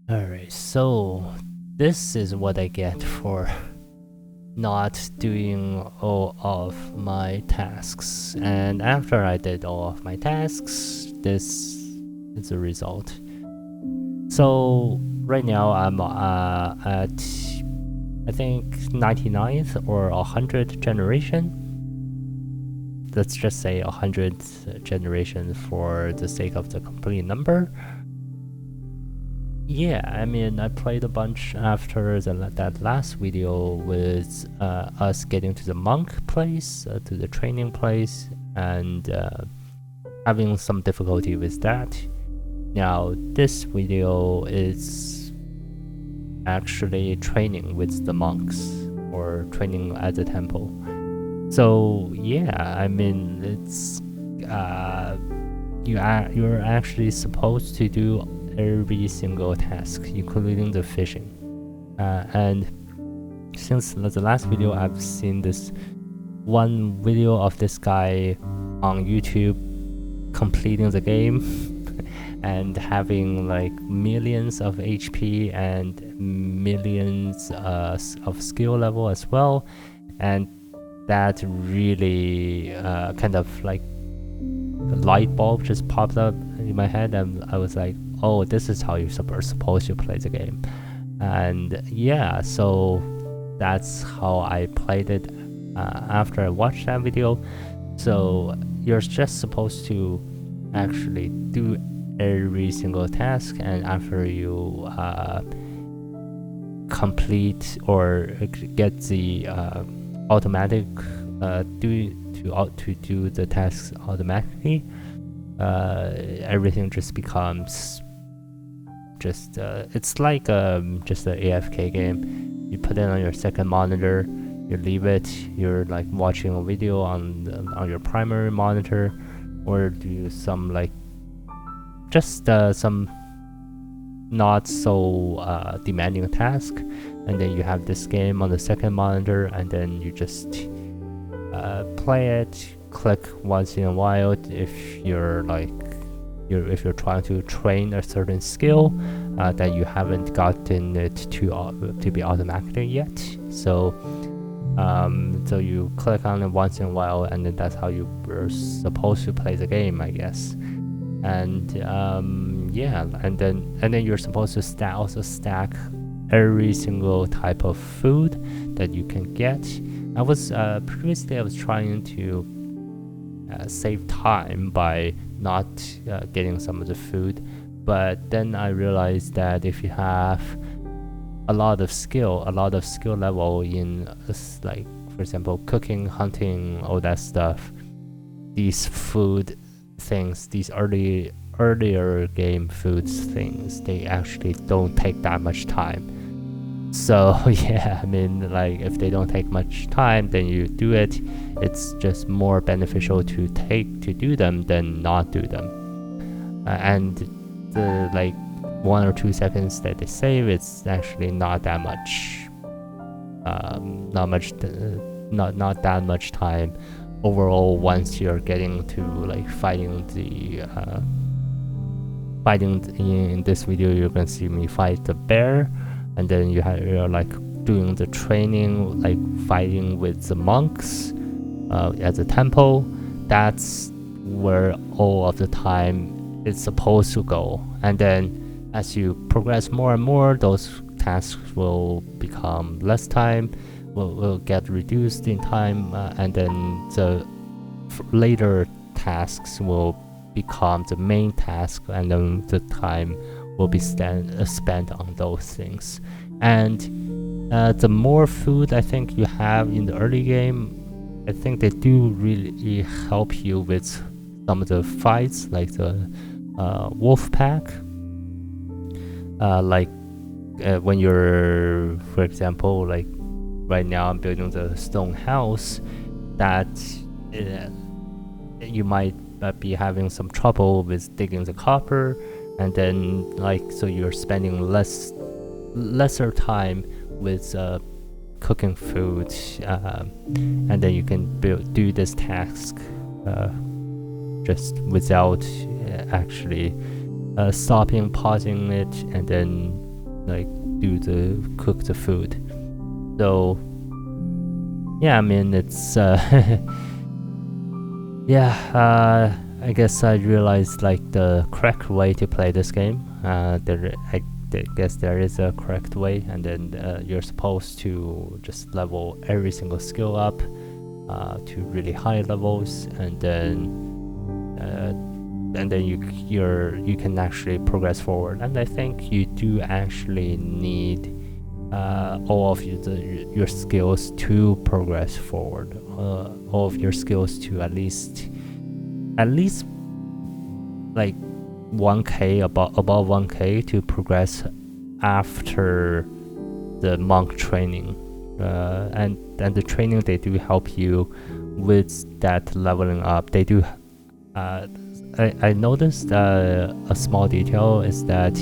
Alright, so this is what I get for not doing all of my tasks. And after I did all of my tasks, this is the result. So right now I'm at I think 99th or 100th generation. Let's just say 100th generation for the sake of the complete number. Yeah, I mean, I played a bunch after that last video with us getting to the monk place, to the training place, and having some difficulty with that. Now, this video is actually training with the monks, or training at the temple. So yeah, I mean, it's you're actually supposed to do every single task, including the fishing. And since the last video, I've seen this one video of this guy on YouTube completing the game and having like millions of HP and millions of skill level as well. And that really kind of like a light bulb just popped up in my head, and I was like, oh, this is how you're supposed to play the game. And yeah, so that's how I played it after I watched that video. So you're just supposed to actually do every single task, and after you complete or get the automatic to do the tasks automatically, everything just becomes just it's like just an AFK game. You put it on your second monitor, you leave it, you're like watching a video on your primary monitor, or do some like just some not so demanding task, and then you have this game on the second monitor, and then you just play it, click once in a while if you're trying to train a certain skill that you haven't gotten it to be automatic yet. So so you click on it once in a while, and then that's how you were supposed to play the game, I guess. And yeah, and then you're supposed to also stack every single type of food that you can get. I was previously I was trying to save time by not getting some of the food, but then I realized that if you have a lot of skill level in like, for example, cooking, hunting, all that stuff, these food things, these earlier game foods things, they actually don't take that much time. So yeah, I mean, like, if they don't take much time, then you do it. It's just more beneficial to do them than not do them. And the like 1 or 2 seconds that they save, it's actually not that much not that much time overall. Once you're getting to like fighting in this video, you're gonna see me fight the bear, and then you're like doing the training, like fighting with the monks at the temple. That's where all of the time it's supposed to go. And then as you progress more and more, those tasks will become less time, will get reduced in time, and then the later tasks will become the main task, and then the time will be spent on those things. And the more food I think you have in the early game, I think they do really help you with some of the fights, like the wolf pack. Like when you're, for example, like right now I'm building the stone house, that you might be having some trouble with digging the copper, and then like, so you're spending lesser time with cooking food, and then you can do this task just without actually stopping, pausing it, and then like cook the food. So yeah, I mean it's yeah, I guess I realized like the correct way to play this game. I guess there is a correct way, and then you're supposed to just level every single skill up to really high levels, and then you can actually progress forward. And I think you do actually need all of your skills to progress forward. All of your skills to at least like 1k above 1k to progress after the monk training, and the training, they do help you with that leveling up. They do I noticed a small detail is that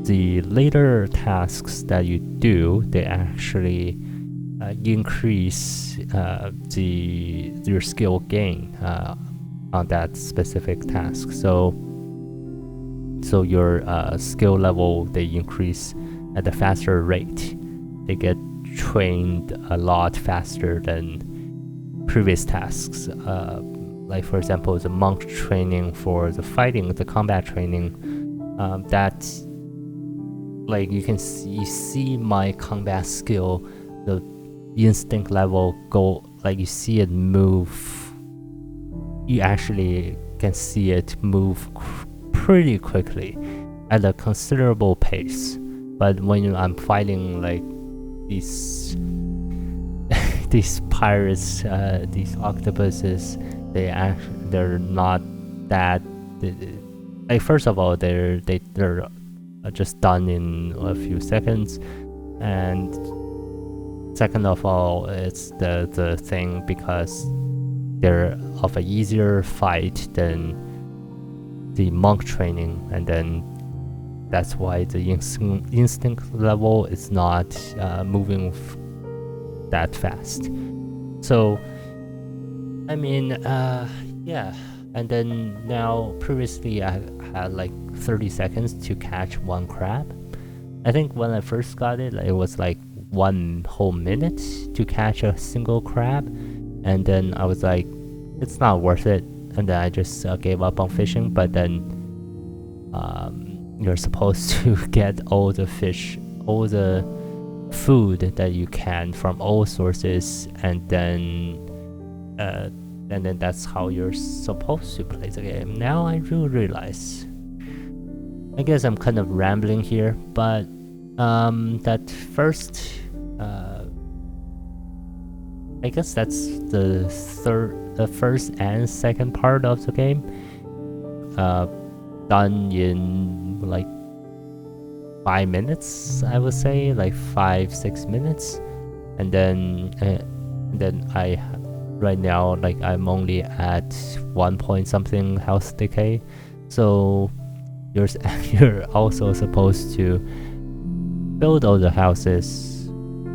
the later tasks that you do, they actually increase your skill gain on that specific task. So your skill level, they increase at a faster rate. They get trained a lot faster than previous tasks. Like for example, the monk training for the fighting, the combat training, that like you see my combat skill, the instinct level go, like you see it move. You actually can see it move pretty quickly at a considerable pace. But when I'm fighting like these pirates, these octopuses, they're not that. Like first of all, they're just done in a few seconds, and second of all, it's the thing because they're of a easier fight than the monk training, and then that's why the instinct level is not moving that fast. So I mean, yeah. And then now, previously I had like 30 seconds to catch one crab. I think when I first got it, it was like 1 whole minute to catch a single crab, and then I was like, it's not worth it, and then I just gave up on fishing. But then you're supposed to get all the fish, all the food that you can from all sources, and then that's how you're supposed to play the game. Now I do realize, I guess I'm kind of rambling here, but that first, I guess that's the first and second part of the game, done in like 5 minutes, I would say, like 5-6 minutes, and then I right now, like I'm only at 1 point something health decay. So you're also supposed to build all the houses,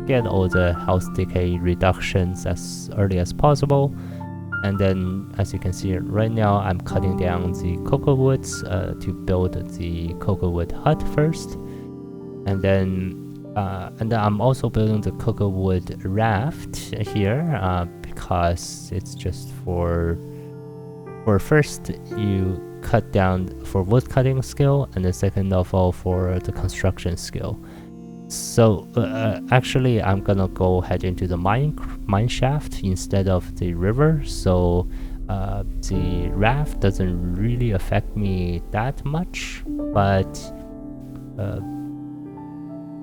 get all the health decay reductions as early as possible, and then as you can see right now, I'm cutting down the cocoa woods to build the cocoa wood hut first, and then I'm also building the cocoa wood raft here because it's just for first you cut down for wood cutting skill, and then second of all for the construction skill. So actually I'm gonna go head into the mine shaft instead of the river, so the raft doesn't really affect me that much, but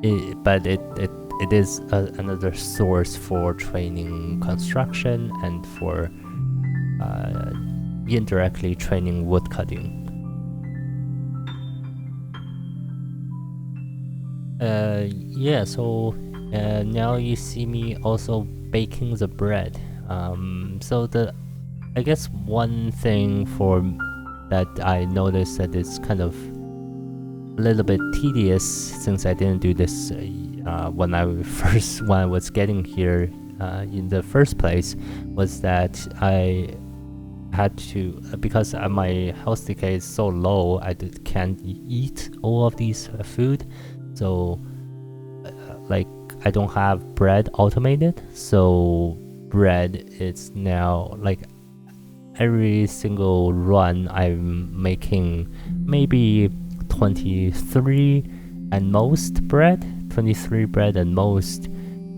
it is another source for training construction and for indirectly training wood cutting. Yeah, so now you see me also baking the bread. So I guess one thing that I noticed that it's kind of a little bit tedious, since I didn't do this when I was getting here in the first place, was that had to, because my health decay is so low, can't eat all of these food. So like I don't have bread automated, so bread is now like every single run I'm making maybe 23 at most bread, 23 bread at most,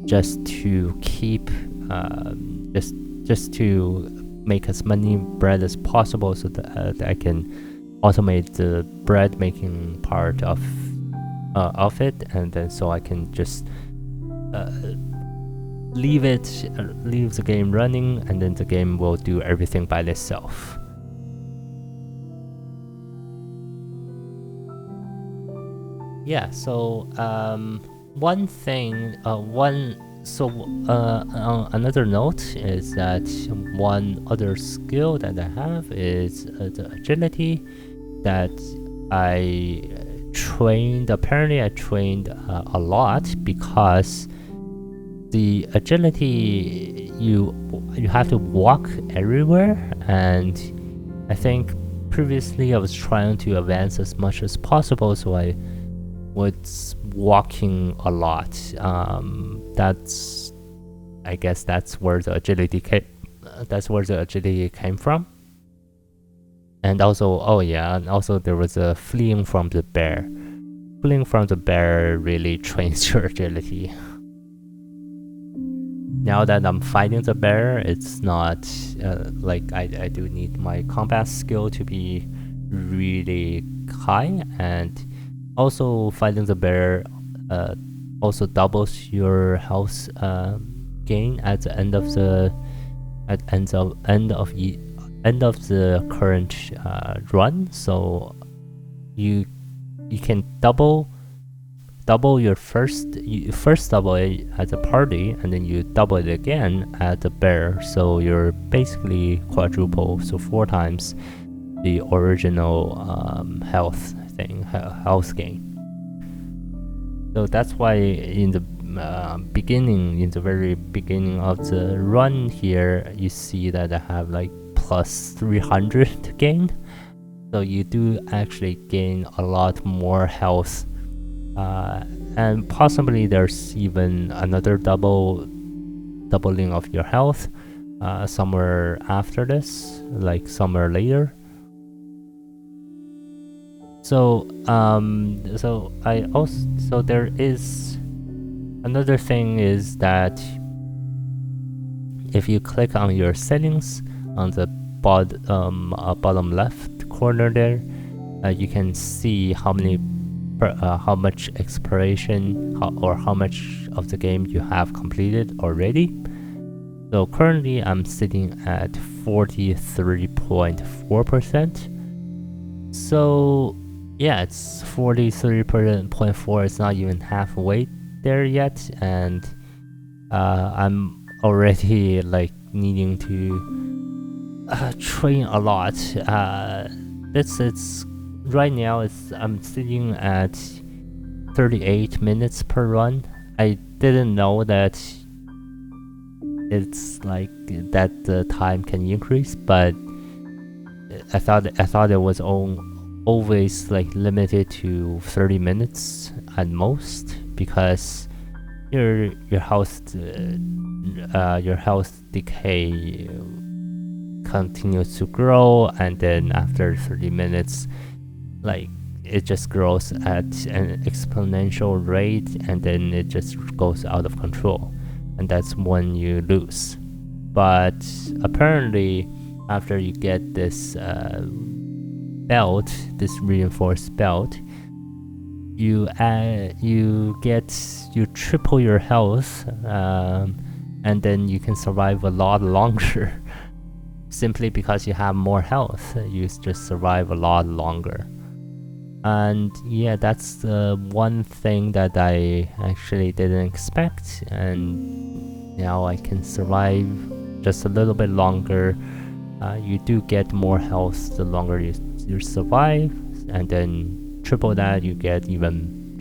just to keep just to make as many bread as possible, so that I can automate the bread making part of it, and then so I can just leave the game running, and then the game will do everything by itself. Yeah, so one thing, another note is that one other skill that I have is the agility that I trained. Apparently I trained a lot, because the agility, you have to walk everywhere, and I think previously I was trying to advance as much as possible, so I was walking a lot. I guess that's where the agility came from. And also, oh yeah, and also there was a fleeing from the bear. Fleeing from the bear really trains your agility. Now that I'm fighting the bear, it's not like I do need my combat skill to be really high, and also fighting the bear also doubles your health gain at the end of the the current run. So you can double your first double it at the party, and then you double it again at the bear, so you're basically quadruple, so 4 times the original health gain. So that's why in the very beginning of the run here, you see that I have like plus 300 gain. So you do actually gain a lot more health, and possibly there's even another doubling of your health somewhere after this, like somewhere later. So there is another thing, is that if you click on your settings on the bottom left corner there, you can see how much exploration or how much of the game you have completed already. So currently I'm sitting at 43.4%. So yeah, it's 43.4. It's not even halfway there yet, and I'm already like needing to train a lot. It's right now. I'm sitting at 38 minutes per run. I didn't know that it's like that the time can increase, but I thought it was always like limited to 30 minutes at most, because your health decay continues to grow, and then after 30 minutes, like it just grows at an exponential rate, and then it just goes out of control, and that's when you lose. But apparently after you get this belt, this reinforced belt, you triple your health, and then you can survive a lot longer. Simply because you have more health, you just survive a lot longer. And yeah, that's the one thing that I actually didn't expect, and now I can survive just a little bit longer. You do get more health the longer you survive, and then triple that, you get even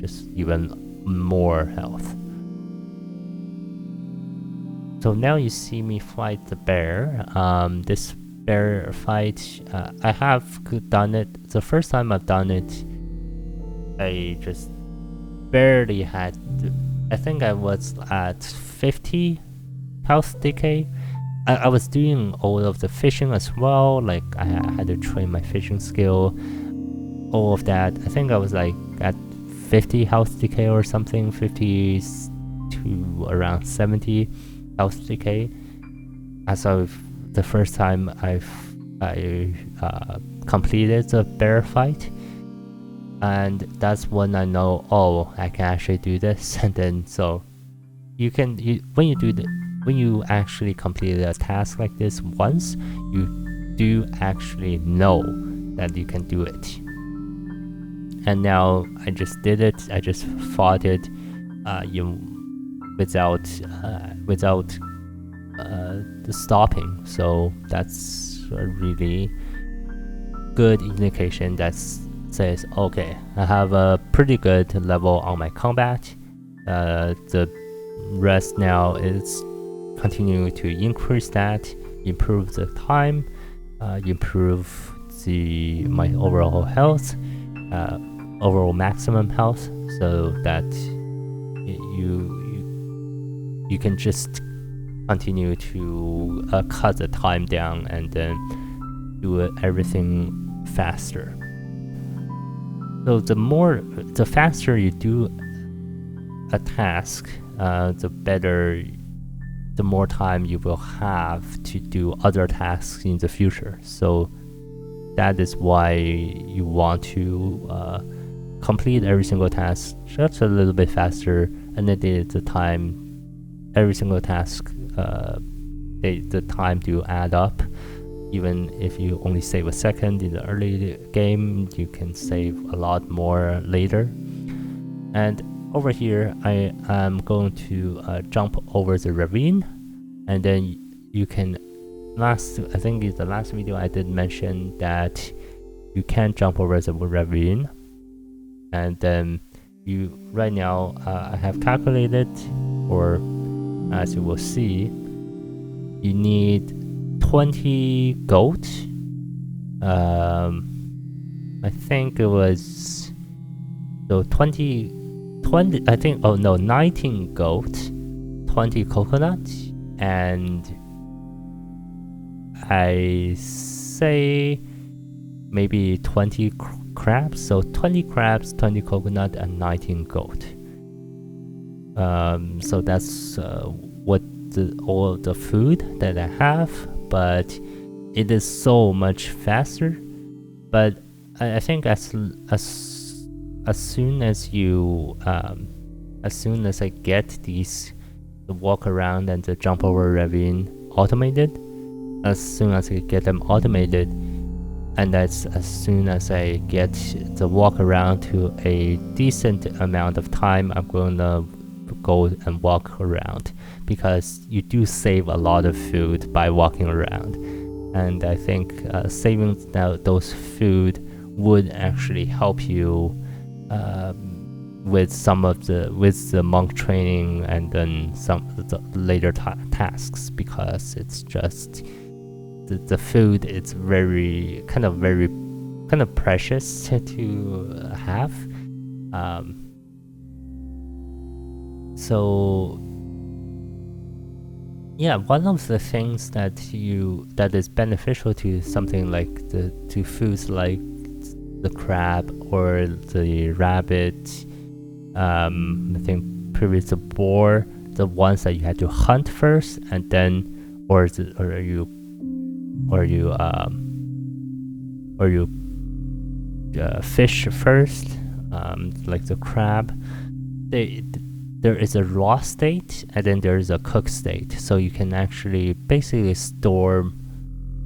more health. So now you see me fight the bear. This bear fight. I have done it. The first time I've done it, I just barely had. I think I was at 50 health decay. I was doing all of the fishing as well. Like I had to train my fishing skill, all of that. I think I was like at 50 health decay or something, 50 to around 70 health decay. As of the first time I completed the bear fight, and that's when I know, oh, I can actually do this. And then so when you actually complete a task like this once, you do actually know that you can do it. And now I just did it. I just fought it, without the stopping. So that's a really good indication that says, okay, I have a pretty good level on my combat. The rest now is continue to increase that, improve the time, improve my overall health, overall maximum health, so that you can just continue to cut the time down and then do everything faster. So the faster you do a task, the more time you will have to do other tasks in the future. So that is why you want to complete every single task just a little bit faster, and then the time, every single task, the time do add up. Even if you only save a second in the early game, you can save a lot more later. And over here, I am going to jump over the ravine, and then you can I think in the last video I did mention that you can jump over the ravine, and then right now I have calculated, or as you will see, you need 20 gold. I think it was 20 I think, oh no, 19 gold, 20 coconut, and I say maybe 20 crabs. So 20 crabs, 20 coconut, and 19 gold. So that's all the food that I have, but it is so much faster. But I think as soon as I get the walk around and the jump over ravine automated, as soon as I get them automated, and that's as soon as I get the walk around to a decent amount of time, I'm going to go and walk around, because you do save a lot of food by walking around. And I think saving those food would actually help you with the monk training, and then some of the later tasks, because it's just the food, it's very kind of precious to have. So yeah, one of the things that is beneficial to something like to foods like the crab or the rabbit, I think previous the boar, the ones that you had to hunt first, and then or you fish first, like the crab. There is a raw state, and then there is a cooked state. So you can actually basically store,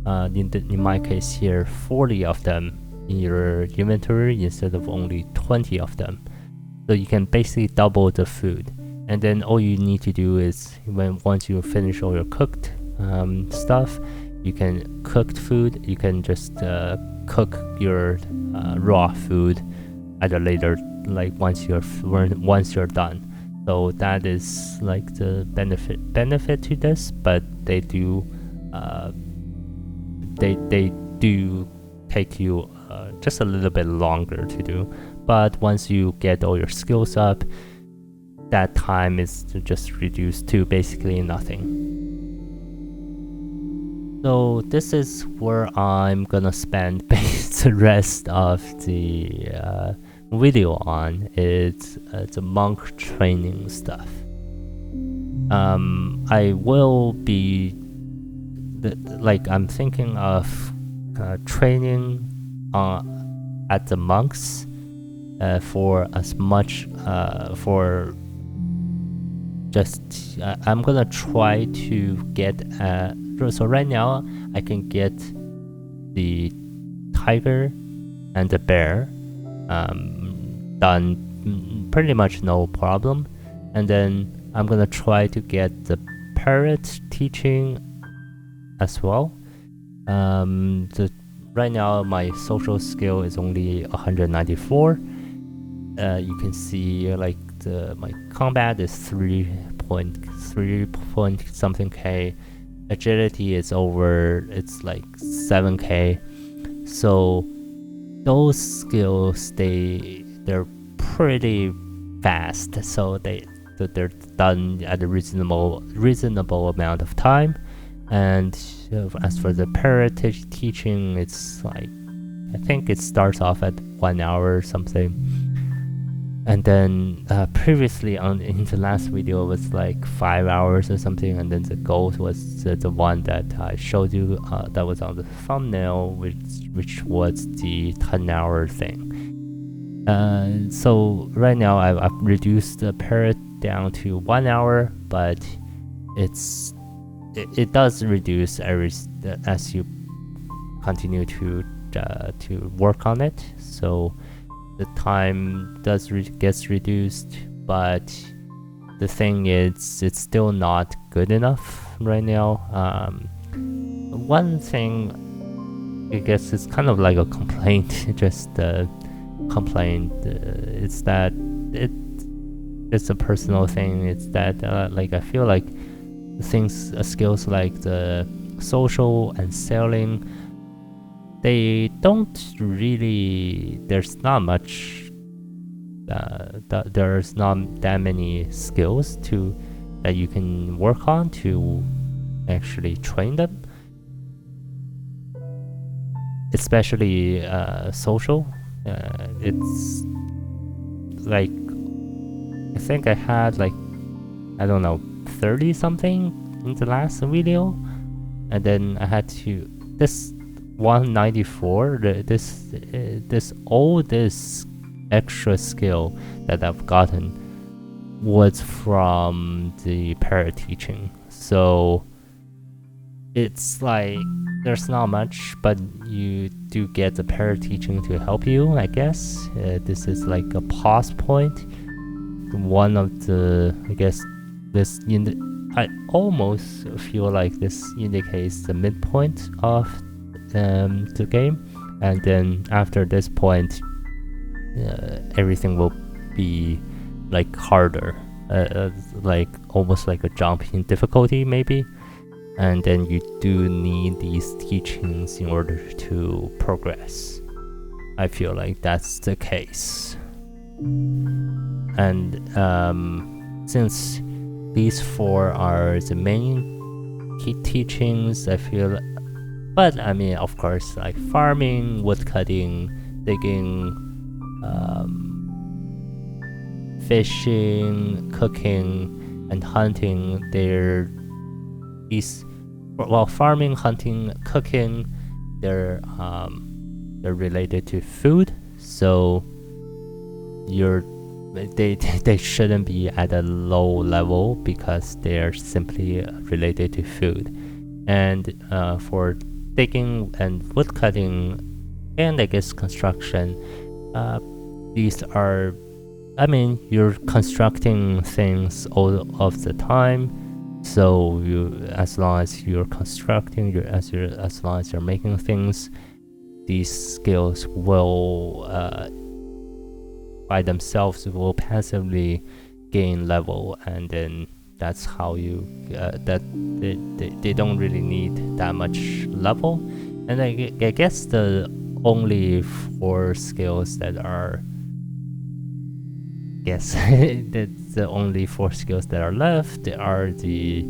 in my case here, 40 of them in your inventory instead of only 20 of them. So you can basically double the food. And then all you need to do is, once you finish all your cooked stuff, you can cooked food, you can just cook your raw food at a later, like once you're done. So that is like the benefit to this, but they do they do take you just a little bit longer to do, but once you get all your skills up, that time is just reduced to basically nothing. So this is where I'm gonna spend the rest of the video on. It's the monk training stuff. I will be I'm thinking of training at the monks for as much for just I'm gonna try to get so right now I can get the tiger and the bear done pretty much no problem, and then I'm gonna try to get the parrot teaching as well. Right now my social skill is only 194. You can see like my combat is 3 point something K. Agility is over, it's like 7K. So those skills they're pretty fast, so they're done at a reasonable amount of time. And as for the parrot teaching, it's like I think it starts off at 1 hour or something. And then previously in the last video it was like 5 hours or something, and then the goal was the one that I showed you that was on the thumbnail, which was the 10-hour thing. So right now I've reduced the parrot down to 1 hour, but it does reduce as you continue to work on it. So the time gets reduced, but the thing is it's still not good enough right now. One thing I guess it's kind of like a complaint, just a complaint. It's that it's a personal thing. It's that like I feel like skills like the social and selling, they don't really, there's not that many skills that you can work on to actually train them, especially social. It's like I think I had like, I don't know, 30 something in the last video, and then I had to this 194, all this extra skill that I've gotten was from the parrot teaching. So it's like there's not much, but you do get the parrot teaching to help you, I guess. This is like a pause point. One of the, I guess, I almost feel like this indicates the midpoint of the game, and then after this point everything will be like harder, like almost like a jump in difficulty maybe, and then you do need these teachings in order to progress. I feel like that's the case. And since these 4 are the main key teachings, I feel, but I mean, of course, like farming, woodcutting, digging, fishing, cooking, and hunting, farming, hunting, cooking, they're related to food, so they shouldn't be at a low level because they're simply related to food. And for digging and woodcutting, and I guess construction, these are, I mean, you're constructing things all of the time, so as long as you're constructing, as long as you're making things, these skills will by themselves will passively gain level, and then that's how you that they don't really need that much level. And I guess the only 4 skills that are that's the only 4 skills that are left are the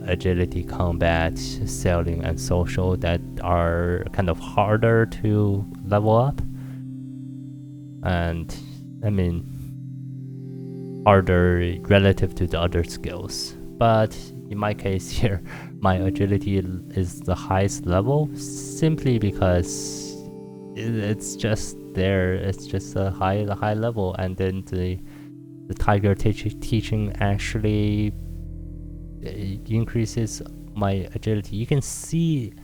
agility, combat, sailing, and social that are kind of harder to level up. And I mean, harder relative to the other skills. But in my case here, my agility is the highest level simply because it's just there. It's just a high level, and then the tiger teaching actually increases my agility. You can see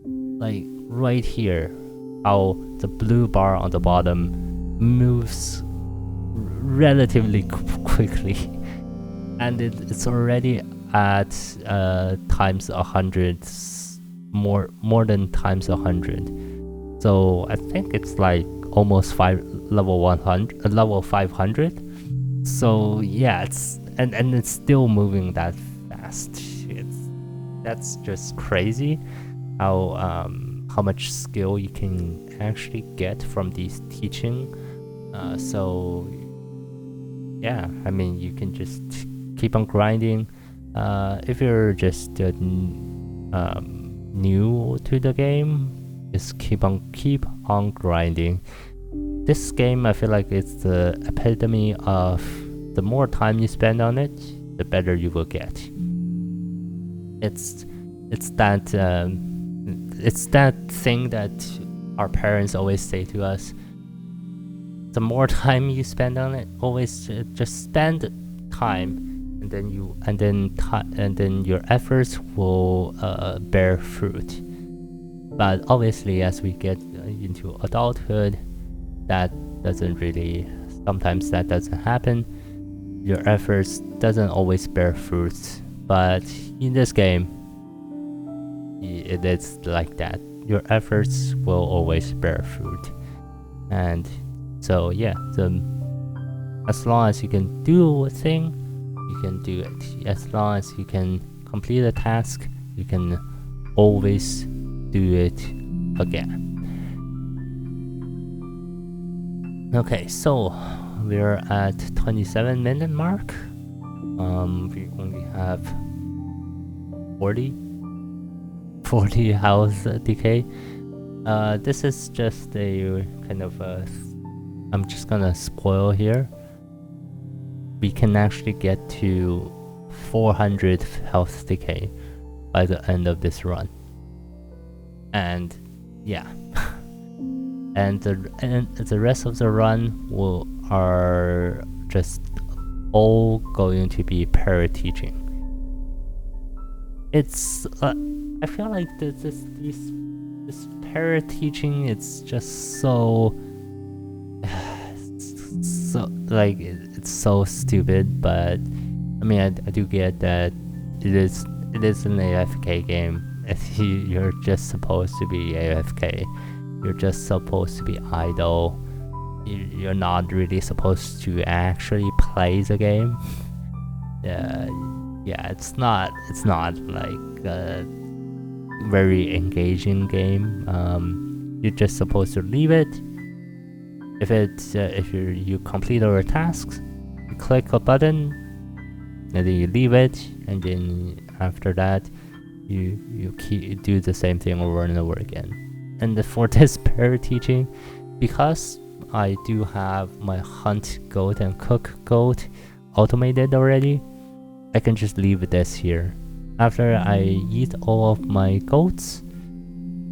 like right here how the blue bar on the bottom moves relatively quickly, and it's already at times 100, more than times 100. So I think it's like almost level 500. So yeah, and it's still moving that fast. That's just crazy how much skill you can actually get from these teaching. So yeah, I mean, you can just keep on grinding. If you're just new to the game, just keep on grinding. This game, I feel like it's the epitome of the more time you spend on it, the better you will get. It's that thing that our parents always say to us. The more time you spend on it, always just spend time, and then your efforts will bear fruit. But obviously, as we get into adulthood, sometimes that doesn't happen. Your efforts doesn't always bear fruits. But in this game, it is like that. Your efforts will always bear fruit. And so yeah, as long as you can do a thing, you can do it. As long as you can complete a task, you can always do it again. Okay, so we're at 27-minute mark. We only have 40 house decay. This is just a kind of a, I'm just gonna spoil here. We can actually get to 400 health decay by the end of this run. And yeah, and the rest of the run are just all going to be para teaching. It's I feel like this para teaching, it's just so like it's so stupid. But I mean, I do get that it is an AFK game. You're just supposed to be AFK. You're just supposed to be idle. You're not really supposed to actually play the game. Yeah, it's not like a very engaging game. You're just supposed to leave it. If you complete all your tasks, you click a button, and then you leave it, and then after that, you do the same thing over and over again. And for this para teaching, because I do have my hunt goat and cook goat automated already, I can just leave this here. After I eat all of my goats,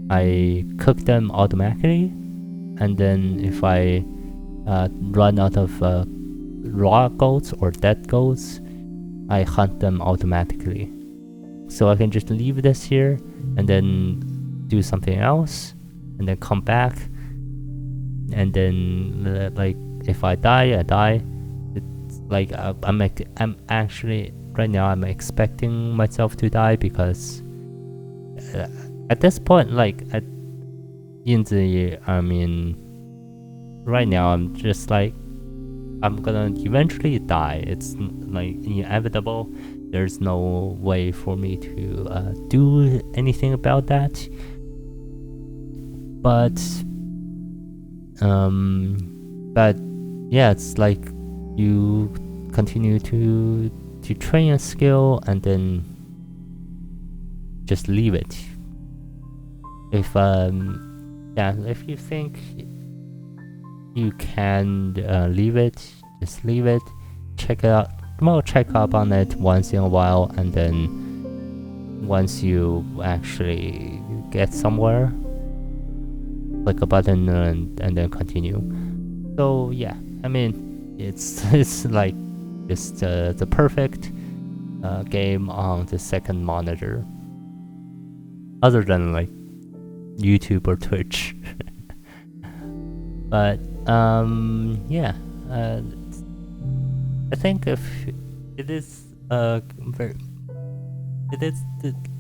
I cook them automatically, and then if I run out of raw goats or dead goats, I hunt them automatically. So I can just leave this here and then do something else, and then come back, and then like if I die, I die. It's like I'm actually right now I'm expecting myself to die, because at this point, like right now I'm just like, I'm gonna eventually die. It's like inevitable. There's no way for me to do anything about that. But but yeah, it's like you continue to train a skill and then just leave it. If if you think you can leave it, just leave it. Check it out. Well, check up on it once in a while, and then once you actually get somewhere, click a button and then continue. So yeah, I mean, it's like just the perfect game on the second monitor, other than like YouTube or Twitch. But yeah, I think if it is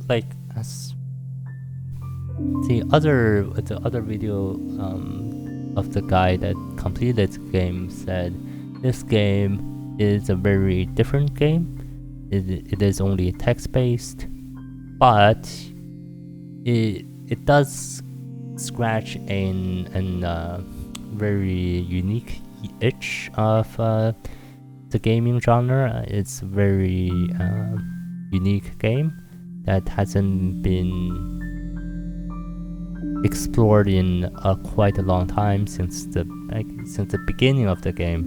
like as the other video of the guy that completed the game said, this game is a very different game. It is only text based, but it does scratch a very unique itch of the gaming genre. It's a very unique game that hasn't been explored in quite a long time, since the beginning of the game,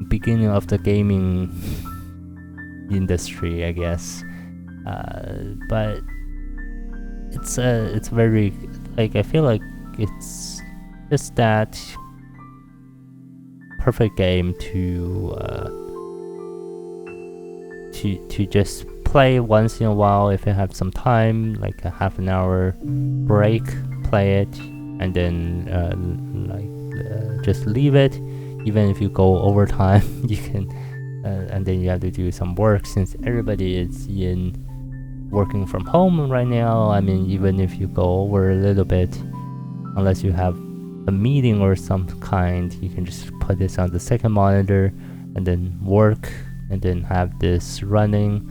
beginning of the gaming industry, I guess. But it's very, like, I feel like it's just that perfect game to just play once in a while. If you have some time, like a half an hour break, play it, and then just leave it. Even if you go overtime, you can, and then you have to do some work, since everybody is working from home right now. I mean, even if you go over a little bit, unless you have a meeting or some kind, you can just put this on the second monitor and then work, and then have this running,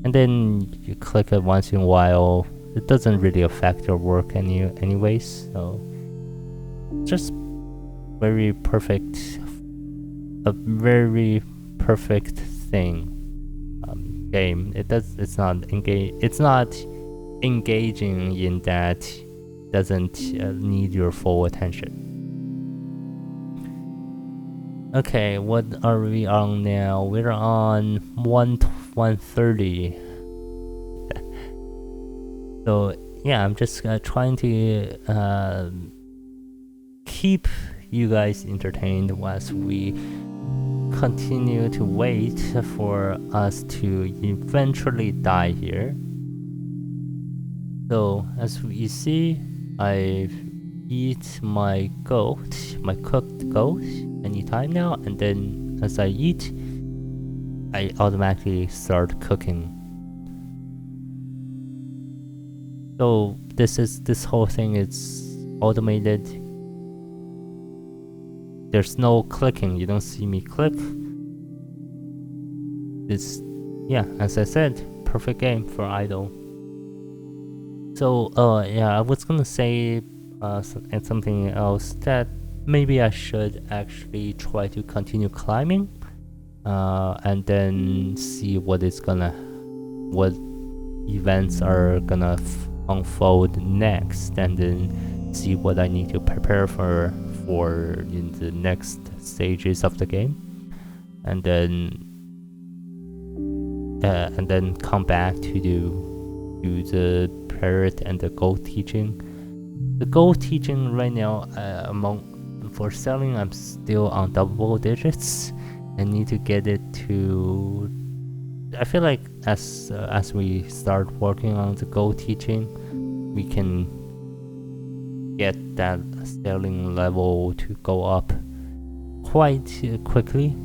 and then you click it once in a while. It doesn't really affect your work anyways, so just very perfect, a very perfect thing. Game. It's not engaging in that, doesn't need your full attention. Okay, what are we on now? We're on 130. So yeah, I'm just trying to keep you guys entertained whilst we continue to wait for us to eventually die here. So as we see, I've eat my cooked goat anytime now, and then as I eat, I automatically start cooking. So this whole thing is automated. There's no clicking. You don't see me click. It's, yeah, as I said, perfect game for idle. So yeah, I was gonna say something else, that maybe I should actually try to continue climbing, and then see what events are gonna unfold next, and then see what I need to prepare for in the next stages of the game, and then come back to do the parrot and the gold teaching. The gold teaching right now, for selling, I'm still on double digits. I need to get it to, I feel like as we start working on the gold teaching, we can get that selling level to go up quite quickly.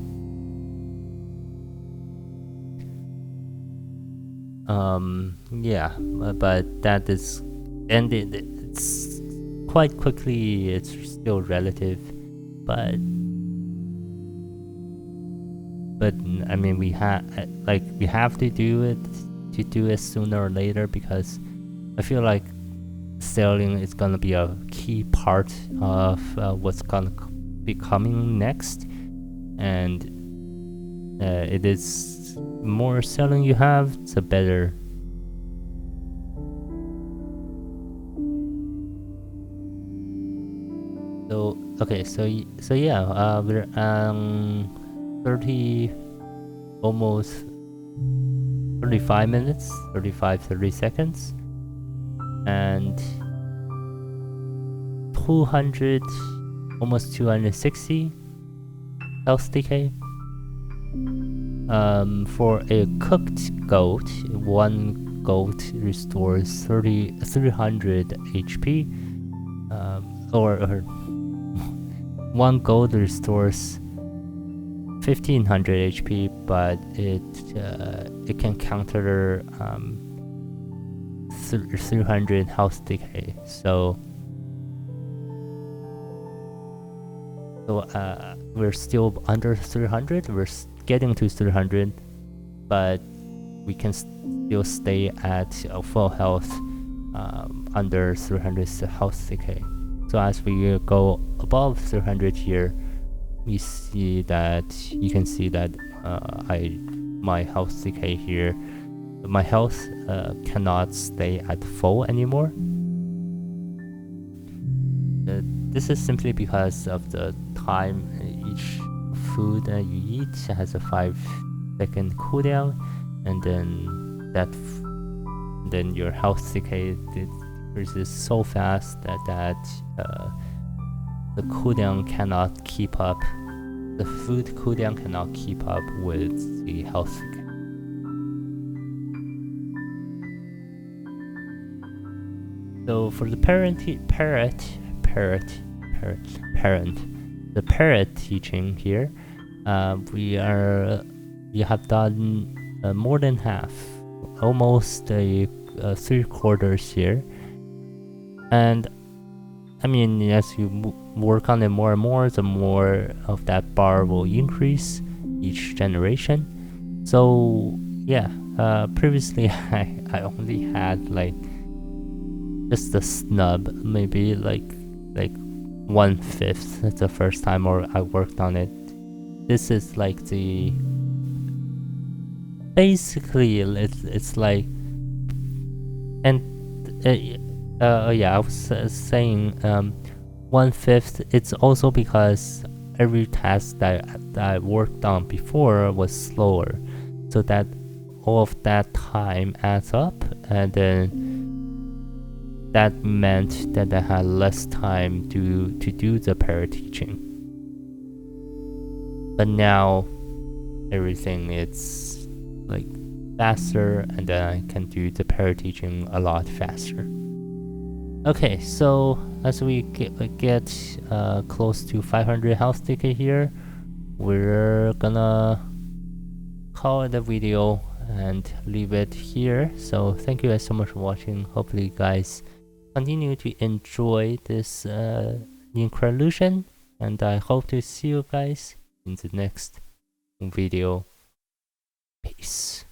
Yeah, but that is, and it's quite quickly. It's still relative, but I mean, we have to do it sooner or later, because I feel like selling is gonna be a key part of what's gonna be coming next, and it is more selling you have, the better. So okay, so yeah, we're 30, almost 35 minutes, 30 seconds, and 200, almost 260 health decay. For a cooked goat, one goat restores 300 HP, or one goat restores 1500 HP, but it can counter 300 health decay. So we're still under 300. We're getting to 300, but we can still stay at full health under 300 health decay. So as we go above 300 here, you can see that my health decay here, my health cannot stay at full anymore. This is simply because of the time each food that you eat has a 5-second cooldown, and then your health decay decreases so fast that the cooldown cannot keep up. The food cooldown cannot keep up with the health decay. So for the parent teaching here, we have done more than half, almost 3/4 here. And I mean, as you work on it more and more, the more of that bar will increase each generation. So yeah, previously I only had like just a snub, maybe like 1/5 the first time I worked on it. This is like basically it's like, and yeah, I was saying 1/5. It's also because every task that I worked on before was slower, so that all of that time adds up, and then that meant that I had less time to do the para-teaching. But now everything is like faster, and then I can do the para-teaching a lot faster. Okay, so as we get close to 500 health decay here, we're gonna call it a video and leave it here. So thank you guys so much for watching. Hopefully you guys continue to enjoy this Increlution, and I hope to see you guys in the next video. Peace.